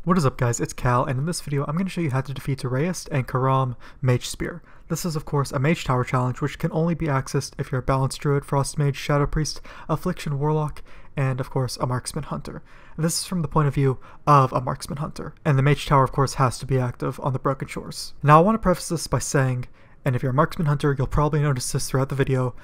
What is up guys, it's Cal, and in this video I'm going to show you how to defeat Rayist and Karam Mage Spear. This is of course a Mage Tower challenge which can only be accessed if you're a Balanced Druid, Frost Mage, Shadow Priest, Affliction Warlock, and of course a Marksman Hunter. This is from the point of view of a Marksman Hunter, and the Mage Tower of course has to be active on the Broken Shores. Now I want to preface this by saying, and if you're a Marksman Hunter you'll probably notice this throughout the video,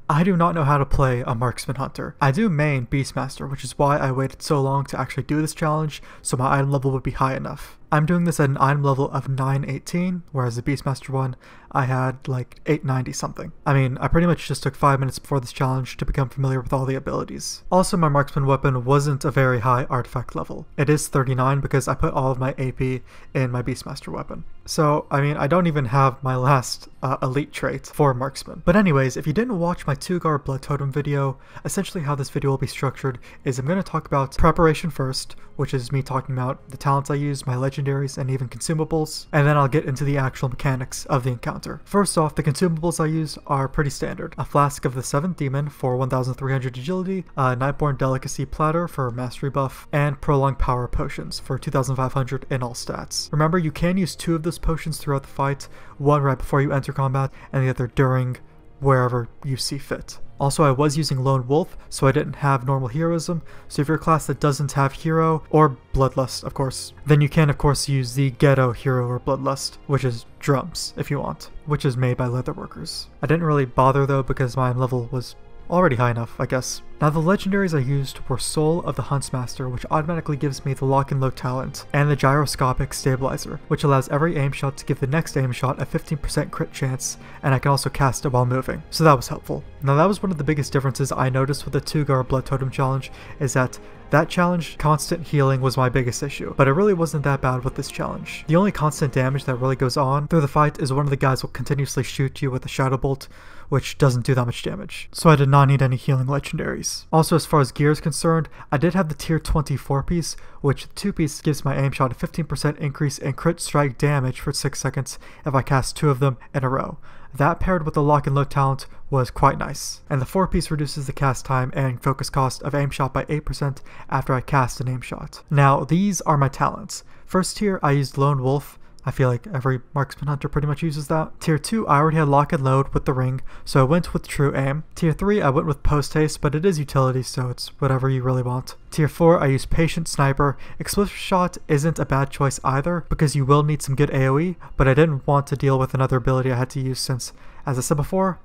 I do not know how to play a Marksman Hunter. I do main Beastmaster, which is why I waited so long to actually do this challenge, so my item level would be high enough. I'm doing this at an item level of 918, whereas the Beastmaster one, I had like 890 something. I mean, I pretty much just took 5 minutes before this challenge to become familiar with all the abilities. Also, my Marksman weapon wasn't a very high artifact level. It is 39 because I put all of my AP in my Beastmaster weapon. So, I mean, I don't even have my last elite trait for Marksman. But anyways, if you didn't watch my 2-guard Blood Totem video, essentially how this video will be structured is I'm going to talk about preparation first, which is me talking about the talents I use, my legendaries, and even consumables, and then I'll get into the actual mechanics of the encounter. First off, the consumables I use are pretty standard. A Flask of the 7th Demon for 1300 agility, a Nightborn Delicacy Platter for mastery buff, and Prolonged Power Potions for 2500 in all stats. Remember, you can use 2 of those potions throughout the fight, one right before you enter combat, and the other during, wherever you see fit. Also, I was using Lone Wolf, so I didn't have normal heroism, so if you're a class that doesn't have hero, or bloodlust of course, then you can of course use the ghetto hero or bloodlust, which is drums if you want, which is made by leatherworkers. I didn't really bother though because my level was already high enough, I guess. Now the legendaries I used were Soul of the Huntsmaster, which automatically gives me the Lock and Load talent, and the Gyroscopic Stabilizer, which allows every aim shot to give the next aim shot a 15% crit chance, and I can also cast it while moving, so that was helpful. Now that was one of the biggest differences I noticed with the 2-guard Blood Totem challenge, is that challenge, constant healing was my biggest issue, but it really wasn't that bad with this challenge. The only constant damage that really goes on through the fight is one of the guys will continuously shoot you with a Shadow Bolt, which doesn't do that much damage, so I did not need any healing legendaries. Also, as far as gear is concerned, I did have the tier 20 4-piece, which the 2-piece gives my aim shot a 15% increase in crit strike damage for 6 seconds if I cast 2 of them in a row. That paired with the Lock and Load talent was quite nice. And the 4-piece reduces the cast time and focus cost of aim shot by 8% after I cast an aim shot. Now, these are my talents. First tier, I used Lone Wolf. I feel like every Marksman Hunter pretty much uses that. Tier 2, I already had Lock and Load with the ring, so I went with True Aim. Tier 3, I went with Post Haste, but it is utility, so it's whatever you really want. Tier 4, I used Patient Sniper. Explosive Shot isn't a bad choice either, because you will need some good AoE, but I didn't want to deal with another ability I had to use since, as I said before,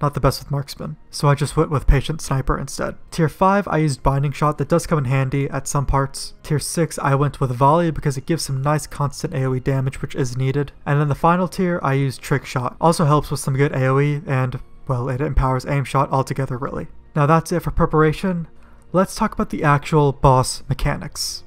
not the best with Marksman, so I just went with Patient Sniper instead. Tier 5, I used Binding Shot, that does come in handy at some parts. Tier 6, I went with Volley because it gives some nice constant AoE damage which is needed. And then the final tier, I used Trick Shot. Also helps with some good AoE and, well, it empowers Aim Shot altogether really. Now that's it for preparation. Let's talk about the actual boss mechanics.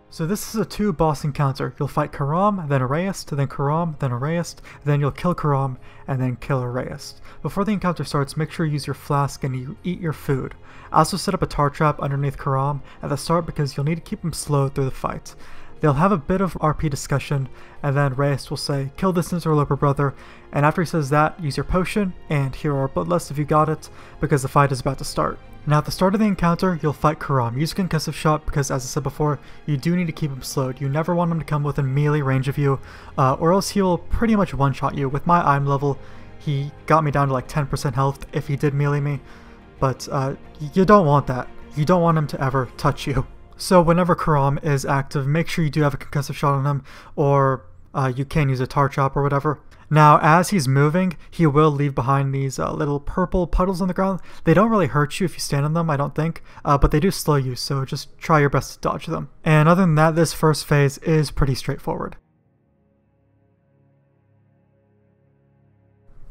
So this is a 2-boss encounter. You'll fight Karam, then Rayist, then Karam, then Rayist, then you'll kill Karam, and then kill Rayist. Before the encounter starts, make sure you use your flask and you eat your food. I also set up a tar trap underneath Karam at the start because you'll need to keep him slow through the fight. They'll have a bit of RP discussion, and then Rayist will say, kill this interloper brother, and after he says that, use your potion, and here are bloodlust if you got it, because the fight is about to start. Now at the start of the encounter, you'll fight Karam. Use Concussive Shot because, as I said before, you do need to keep him slowed. You never want him to come within melee range of you, or else he'll pretty much one-shot you. With my item level, he got me down to like 10% health if he did melee me, but you don't want that. You don't want him to ever touch you. So whenever Karam is active, make sure you do have a Concussive Shot on him, or you can use a tar trap or whatever. Now, as he's moving, he will leave behind these little purple puddles on the ground. They don't really hurt you if you stand on them, I don't think, but they do slow you, so just try your best to dodge them. And other than that, this first phase is pretty straightforward.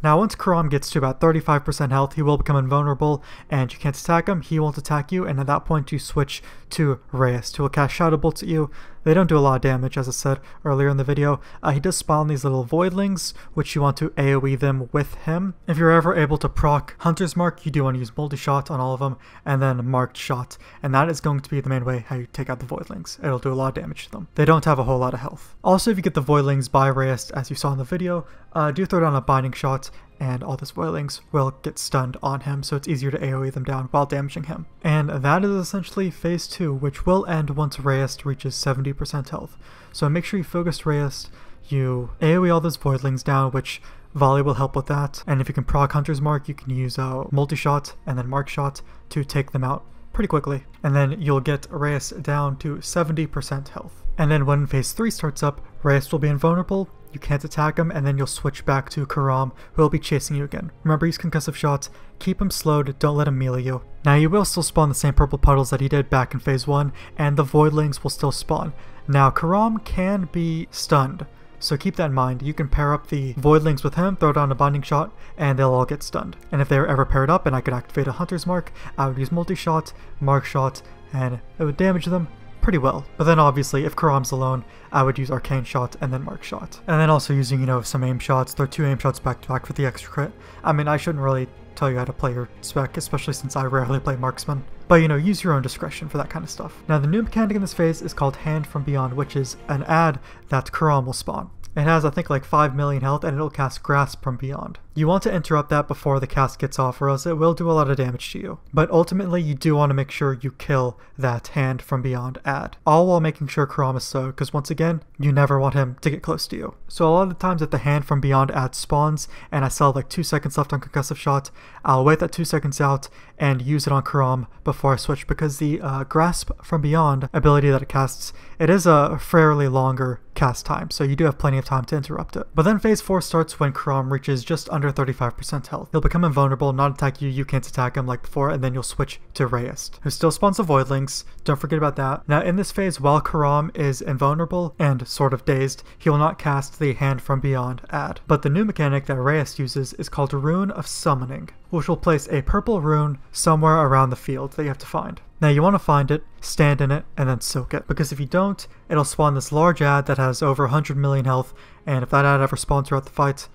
Now once Karam gets to about 35% health, he will become invulnerable, and you can't attack him, he won't attack you, and at that point you switch to Rayist, who will cast Shadow Bolts at you. They don't do a lot of damage, as I said earlier in the video. He does spawn these little voidlings, which you want to AoE them with him. If you're ever able to proc Hunter's Mark, you do want to use Multi-Shot on all of them, and then Marked Shot, and that is going to be the main way how you take out the voidlings. It'll do a lot of damage to them. They don't have a whole lot of health. Also, if you get the voidlings by Rayist, as you saw in the video, do throw down a Binding Shot. and all those voidlings will get stunned on him, so it's easier to AoE them down while damaging him. And that is essentially phase 2, which will end once Reyes reaches 70% health. So make sure you focus Reyes, you AoE all those voidlings down, which Volley will help with that, and if you can proc Hunter's Mark, you can use multi-shot and then Mark Shot to take them out pretty quickly. And then you'll get Reyes down to 70% health. And then when phase 3 starts up, Reyes will be invulnerable, you can't attack him, and then you'll switch back to Karam, who will be chasing you again. Remember, use concussive shots, keep him slowed, don't let him melee you. Now you will still spawn the same purple puddles that he did back in phase 1, and the voidlings will still spawn. Now Karam can be stunned, so keep that in mind. You can pair up the voidlings with him, throw down a binding shot, and they'll all get stunned. And if they were ever paired up and I could activate a Hunter's Mark, I would use multi-shot, Mark Shot, and it would damage them pretty well. But then obviously if Karam's alone, I would use Arcane Shot and then Mark Shot. And then also using, you know, some aim shots, throw 2 aim shots back to back for the extra crit. I mean, I shouldn't really tell you how to play your spec, especially since I rarely play Marksmen. But you know, use your own discretion for that kind of stuff. Now the new mechanic in this phase is called Hand from Beyond, which is an ad that Karam will spawn. It has, I think, like 5 million health, and it'll cast Grasp from Beyond. You want to interrupt that before the cast gets off, or else it will do a lot of damage to you. But ultimately, you do want to make sure you kill that Hand from Beyond ad, all while making sure Karam is slowed, because once again, you never want him to get close to you. So a lot of the times that the Hand from Beyond ad spawns, and I still have like 2 seconds left on Concussive Shot, I'll wait that 2 seconds out and use it on Karam before I switch, because the Grasp from Beyond ability that it casts, it is a fairly longer cast time, so you do have plenty of time to interrupt it. But then phase 4 starts when Karam reaches just under 35% health. He'll become invulnerable, not attack you, you can't attack him like before, and then you'll switch to Reyes, who still spawns the voidlings. Don't forget about that. Now in this phase, while Karam is invulnerable and sort of dazed, he will not cast the Hand from Beyond ad. But the new mechanic that Reyes uses is called Rune of Summoning, which will place a purple rune somewhere around the field that you have to find. Now you want to find it, stand in it, and then soak it, because if you don't, it'll spawn this large ad that has over 100 million health, and if that ad ever spawns throughout the fight,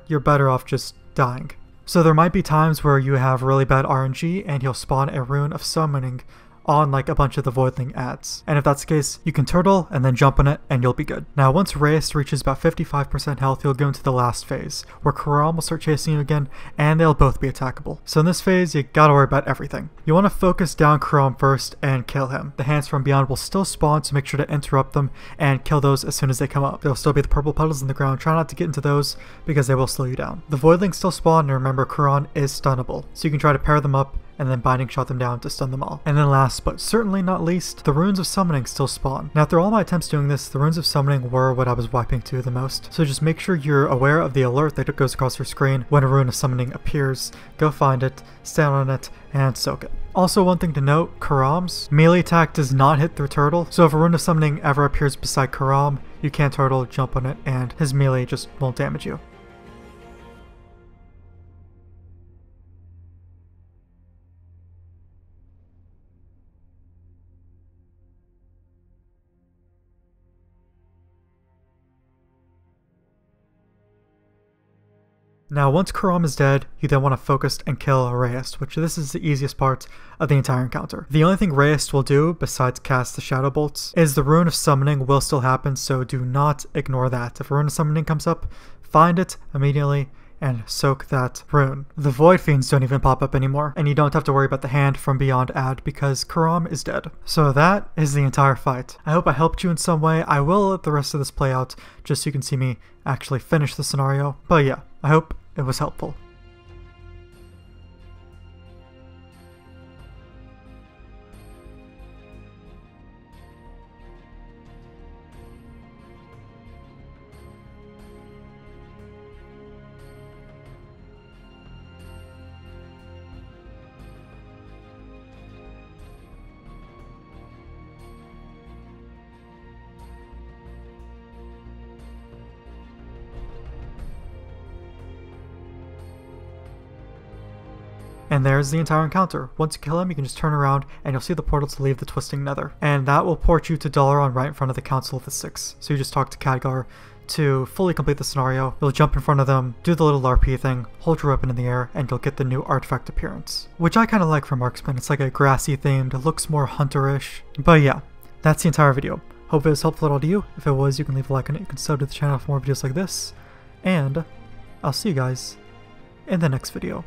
you're better off just dying. So there might be times where you have really bad RNG and he'll spawn a Rune of Summoning on like a bunch of the voidling ads. And if that's the case, you can turtle and then jump on it and you'll be good. Now once Reyes reaches about 55% health, you'll go into the last phase, where Karam will start chasing you again and they'll both be attackable. So in this phase, you gotta worry about everything. You want to focus down Karam first and kill him. The Hands from Beyond will still spawn, so make sure to interrupt them and kill those as soon as they come up. There'll still be the purple puddles in the ground. Try not to get into those because they will slow you down. The voidlings still spawn, and remember Karam is stunnable, so you can try to pair them up and then binding shot them down to stun them all. And then last but certainly not least, the Runes of Summoning still spawn. Now through all my attempts doing this, the Runes of Summoning were what I was wiping to the most. So just make sure you're aware of the alert that goes across your screen when a Rune of Summoning appears. Go find it, stand on it, and soak it. Also, one thing to note, Karam's melee attack does not hit through turtle, so if a Rune of Summoning ever appears beside Karam, you can't turtle, jump on it, and his melee just won't damage you. Now once Karam is dead, you then want to focus and kill Reyes, which this is the easiest part of the entire encounter. The only thing Reyes will do, besides cast the Shadow Bolts, is the Rune of Summoning will still happen, so do not ignore that. If a Rune of Summoning comes up, find it immediately and soak that rune. The Void Fiends don't even pop up anymore, and you don't have to worry about the Hand from Beyond ad because Karam is dead. So that is the entire fight. I hope I helped you in some way. I will let the rest of this play out just so you can see me actually finish the scenario. But yeah, I hope it was helpful. And there's the entire encounter. Once you kill him, you can just turn around and you'll see the portal to leave the Twisting Nether. And that will port you to Dalaran right in front of the Council of the Six. So you just talk to Khadgar to fully complete the scenario. You'll jump in front of them, do the little RP thing, hold your weapon in the air, and you'll get the new artifact appearance. Which I kind of like for Marksmen. It's like a grassy themed, it looks more hunter-ish. But yeah, that's the entire video. Hope it was helpful at all to you. If it was, you can leave a like on it, you can sub to the channel for more videos like this. And I'll see you guys in the next video.